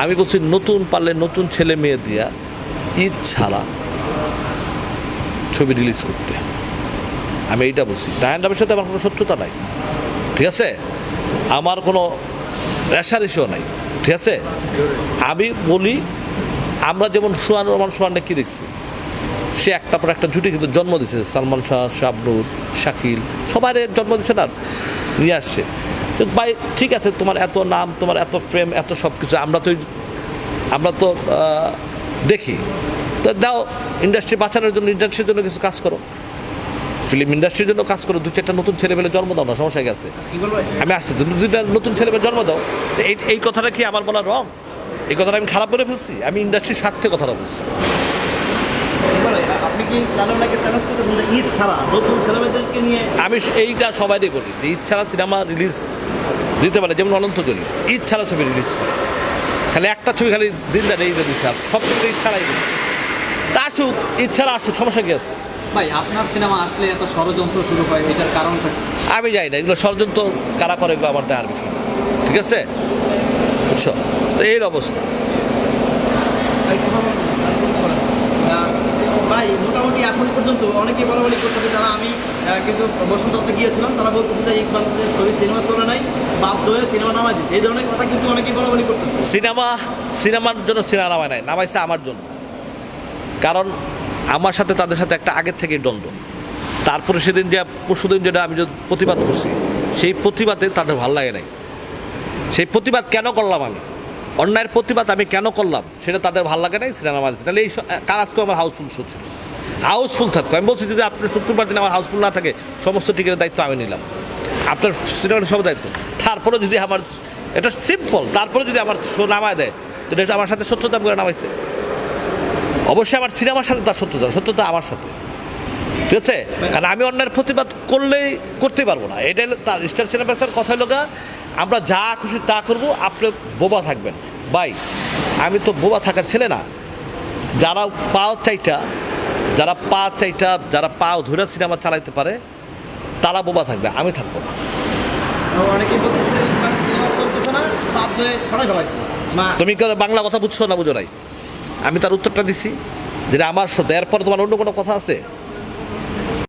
আমি বলছি নতুন পারলে নতুন ছেলে মেয়ে দিয়া ঈদ ছাড়া ছবি রিলিজ করতে, আমি এইটা বলছি। ডায়ান রামের সাথে আমার কোনো শত্রুতা নাই, ঠিক আছে, আমার কোনো রেশারেশিও নাই, ঠিক আছে। আমি বলি আমরা যেমন রহমান সোহানকে কী দেখছি, সে একটা পর একটা জুটি কিন্তু জন্ম দিছে, সালমান শাহ, শাবনুর, শাকিল, সবার জন্ম দিছে না, নিয়ে আসছে। তো ভাই ঠিক আছে, তোমার এত নাম, তোমার এত ফ্রেম, এত সব কিছু, আমরা তো দেখি, তো দাও ইন্ডাস্ট্রি বাঁচানোর জন্য, ইন্ডাস্ট্রির জন্য কিছু কাজ করো, ফিল্ম ইন্ডাস্ট্রির জন্য কাজ করো, 2-4টা নতুন ছেলেমেলে জন্ম দাও না, সমস্যা গেছে। আমি আসছি 2-3টা নতুন ছেলেমেলে জন্ম দাও। তো এই কথাটা কি আমার বলা রং? এই কথাটা আমি খারাপ বলে ফেলছি? আমি ইন্ডাস্ট্রির স্বার্থে কথাটা বলছি। আপনি কি তাহলে ওনাকে চ্যালেঞ্জ করতেছেন যে ঈদ ছাড়া নতুন ছেলেমেয়েদেরকে নিয়ে? আমি এইটা সবাইই বলি যে ঈদ ছাড়া সিনেমা রিলিজ দিতে পারে, যেমন অনন্ত জলি ঈদ ছাড়া ছবি রিলিজ করে, খালি একটা ছবি খালি দিনদার এই দিচ্ছে, আর সব ছবি ঈদ ছাড়াই দিচ্ছে। তা আসুক, ঈদ ছাড়া আসুক, সমস্যা কী আছে? ভাই আপনার সিনেমা আসলে এত ষড়যন্ত্র শুরু হয়, এটার কারণটা কি? আমি যাই না, এগুলো ষড়যন্ত্র কারা করে এগুলো আমার দেওয়ার বিষয় না, ঠিক আছে, বুঝছো? তো এই অবস্থা। ভাই মোটামুটি এখন পর্যন্ত অনেকেই বলাবলি করতেছে, যারা আমি কিন্তু বসন্ততে গিয়েছিলাম, তারা বলতেছে যে ইকবাল ছবি সিনেমা চলে নাই, বাধ্য হয়ে সিনেমা নামাই দিচ্ছে, এই ধরনের কথা কিন্তু অনেকেই বলাবলি করতেছে। সিনেমার জন্য সিনেমা নামায় নাই, নামাইছে আমার জন্য, কারণ আমার সাথে তাদের সাথে একটা আগের থেকেই দ্বন্দ্ব। তারপরে সেদিন যে পরশুদিন যেটা আমি যে প্রতিবাদ করছি, সেই প্রতিবাদে তাদের ভালো লাগে নাই। সেই প্রতিবাদ কেন করলাম, আমি অন্যায়ের প্রতিবাদ আমি কেন করলাম সেটা তাদের ভালো লাগে নাই, সিনেমা নামাইছে। তাহলে এই কাল আজকেও আমার হাউসফুল শো ছিল, হাউসফুল থাকতো। আমি বলছি যদি আপনার শুক্রবার দিন আমার হাউসফুল না থাকে, সমস্ত টিকিটের দায়িত্ব আমি নিলাম, আপনার সিনেমার সব দায়িত্ব। তারপরে যদি আমার, এটা সিম্পল, তারপরে যদি আমার শো নামায় দেয়, তো এটা আমার সাথে সত্যতা করে নামাইছে। অবশ্যই আমার সিনেমার সাথে তার সত্যতা আমার সাথে, ঠিক আছে। কারণ আমি অন্যের প্রতিবাদ করতেই পারবো না, এটাই তার স্টার সিনেমাসের কথা লোকা। আমরা যা খুশি তা করবো, আপনি বোবা থাকবেন। ভাই আমি তো বোবা থাকার ছেলে না। যারা পাও ধরে সিনেমা চালাইতে পারে তারা বোবা থাকবে, আমি থাকবো না। অনেকেই বলতেছে যে ইকবাল সিনেমা চলতেছে না, বাধ্য হয়ে ছড়াই ফেলাইছে। তুমি বাংলা কথা বুঝছো না, বুঝো নাই? আমি তার উত্তরটা দিছি, যেটা আমার সাথে। এরপর তোমার অন্য কোনো কথা আছে?